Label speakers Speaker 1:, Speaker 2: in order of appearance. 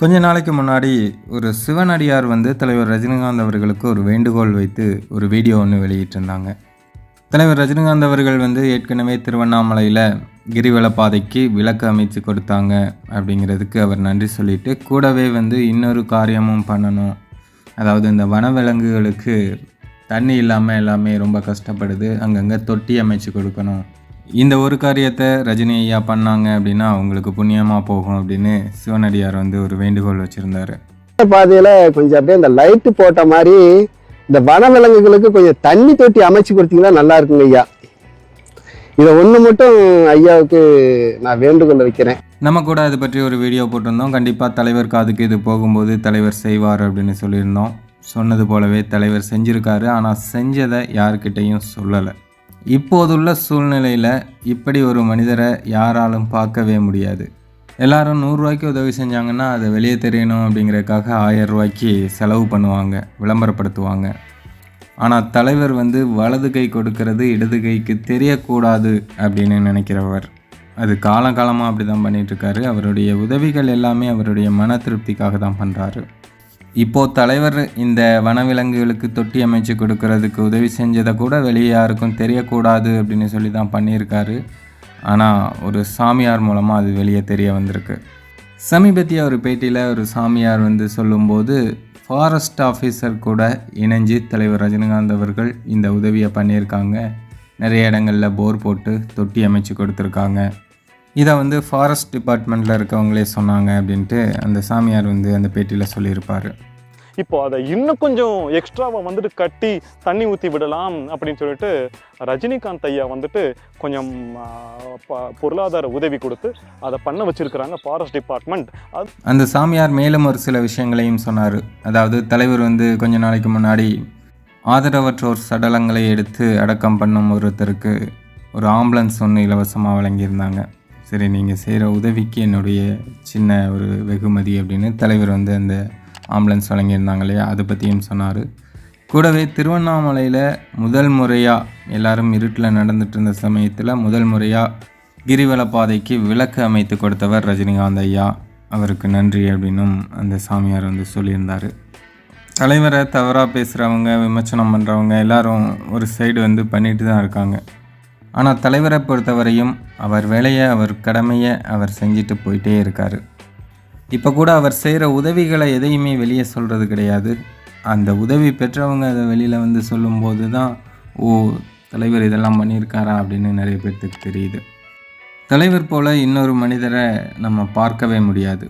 Speaker 1: கொஞ்ச நாளைக்கு முன்னாடி ஒரு சிவனடியார் வந்து தலைவர் ரஜினிகாந்த் அவர்களுக்கு ஒரு வேண்டுகோள் வைத்து ஒரு வீடியோ ஒன்று வெளியிட்டிருந்தாங்க. தலைவர் ரஜினிகாந்த் அவர்கள் வந்து ஏற்கனவே திருவண்ணாமலையில் கிரிவல பாதைக்கு விளக்கு அமைச்சு கொடுத்தாங்க அப்படிங்கிறதுக்கு அவர் நன்றி சொல்லிட்டு, கூடவே வந்து இன்னொரு காரியமும் பண்ணணும். அதாவது இந்த வனவிலங்குகளுக்கு தண்ணி இல்லாமல் எல்லாமே ரொம்ப கஷ்டப்படுது, அங்கங்கே தொட்டி அமைச்சு கொடுக்கணும். இந்த ஒரு காரியத்தை ரஜினி ஐயா பண்ணாங்க அப்படின்னா அவங்களுக்கு புண்ணியமாக போகும் அப்படின்னு சிவனடியார் வந்து ஒரு வேண்டுகோள் வச்சுருந்தாரு.
Speaker 2: பாதையில் கொஞ்சம் அப்படியே இந்த லைட்டு போட்ட மாதிரி இந்த வனவிலங்குகளுக்கு கொஞ்சம் தண்ணி தொட்டி அமைச்சு கொடுத்தீங்கன்னா நல்லா இருக்குங்க ஐயா. இதை ஒன்று மட்டும் ஐயாவுக்கு நான் வேண்டுகோள் வைக்கிறேன்.
Speaker 1: நம்ம கூட அது பற்றி ஒரு வீடியோ போட்டிருந்தோம். கண்டிப்பாக தலைவர் காதுக்கு இது போகும்போது தலைவர் செய்வார் அப்படின்னு சொல்லியிருந்தோம். சொன்னது போலவே தலைவர் செஞ்சுருக்காரு. ஆனால் செஞ்சதை யாருக்கிட்டையும் சொல்லலை. இப்போதுள்ள சூழ்நிலையில் இப்படி ஒரு மனிதரை யாராலும் பார்க்கவே முடியாது. எல்லாரும் 100 ரூபாய்க்கு உதவி செஞ்சாங்கன்னா அதை வெளியே தெரியணும் அப்படிங்கிறதுக்காக 1000 ரூபாய்க்கு செலவு பண்ணுவாங்க, விளம்பரப்படுத்துவாங்க. ஆனால் தலைவர் வந்து வலது கை கொடுக்கறது இடது கைக்கு தெரியக்கூடாது அப்படின்னு நினைக்கிறவர். அது காலகாலமாக அப்படி தான் பண்ணிகிட்ருக்காரு. அவருடைய உதவிகள் எல்லாமே அவருடைய மன திருப்திக்காக தான் பண்ணுறாரு. இப்போது தலைவர் இந்த வனவிலங்குகளுக்கு தொட்டி அமைச்சு கொடுக்கறதுக்கு உதவி செஞ்சதை கூட வெளியே யாருக்கும் தெரியக்கூடாது அப்படின்னு சொல்லி தான் பண்ணியிருக்காரு. ஆனால் ஒரு சாமியார் மூலமாக அது வெளியே தெரிய வந்திருக்கு. சமீபத்திய ஒரு பேட்டியில் ஒரு சாமியார் வந்து சொல்லும்போது, ஃபாரஸ்ட் ஆஃபீஸர் கூட இணைஞ்சு தலைவர் ரஜினிகாந்த் அவர்கள் இந்த உதவியை பண்ணியிருக்காங்க. நிறைய இடங்களில் போர் போட்டு தொட்டி அமைச்சு கொடுத்துருக்காங்க. இதை வந்து ஃபாரஸ்ட் டிபார்ட்மெண்ட்டில் இருக்கவங்களே சொன்னாங்க அப்படின்ட்டு அந்த சாமியார் வந்து அந்த பேட்டியில் சொல்லியிருப்பார்.
Speaker 3: இப்போ அதை இன்னும் கொஞ்சம் எக்ஸ்ட்ராவாக வந்துட்டு கட்டி தண்ணி ஊற்றி விடலாம் அப்படின்னு சொல்லிட்டு ரஜினிகாந்த் ஐயா வந்துட்டு கொஞ்சம் பொருளாதார உதவி கொடுத்து அதை பண்ண வச்சுருக்கிறாங்க ஃபாரஸ்ட் டிபார்ட்மெண்ட்.
Speaker 1: அந்த சாமியார் மேலும் ஒரு சில விஷயங்களையும் சொன்னார். அதாவது தலைவர் வந்து கொஞ்ச நாளைக்கு முன்னாடி ஆதரவற்றோர் சடலங்களை எடுத்து அடக்கம் பண்ணும் ஒருத்தருக்கு ஒரு ஆம்புலன்ஸ் ஒன்று இலவசமாக வழங்கியிருந்தாங்க. சரி, நீங்கள் செய்கிற உதவிக்கு என்னுடைய சின்ன ஒரு வெகுமதி அப்படின்னு தலைவர் வந்து அந்த ஆம்புலன்ஸ் வழங்கியிருந்தாங்க இல்லையா, அதை பற்றியும் சொன்னார். கூடவே திருவண்ணாமலையில் முதல் முறையாக எல்லாரும் இருட்டில் நடந்துட்டு இருந்த சமயத்தில் முதல் முறையாக கிரிவல பாதைக்கு விளக்கு அமைத்து கொடுத்தவர் ரஜினிகாந்த் ஐயா. அவருக்கு நன்றி அப்படின்னும் அந்த சாமியார் வந்து சொல்லியிருந்தார். தலைவரை தவறாக பேசுகிறவங்க, விமர்சனம் பண்ணுறவங்க எல்லாரும் ஒரு சைடு வந்து பண்ணிட்டு தான் இருக்காங்க. ஆனால் தலைவரை பொறுத்தவரையும் அவர் வேலையை, அவர் கடமையை அவர் செஞ்சுட்டு போயிட்டே இருக்கார். இப்போ கூட அவர் செய்கிற உதவிகளை எதையுமே வெளியே சொல்கிறது கிடையாது. அந்த உதவி பெற்றவங்க அதை வெளியில் வந்து சொல்லும்போது தான், ஓ, தலைவர் இதெல்லாம் பண்ணியிருக்காரா அப்படின்னு நிறைய பேர்த்துக்கு தெரியுது. தலைவர் போல் இன்னொரு மனிதரை நம்ம பார்க்கவே முடியாது.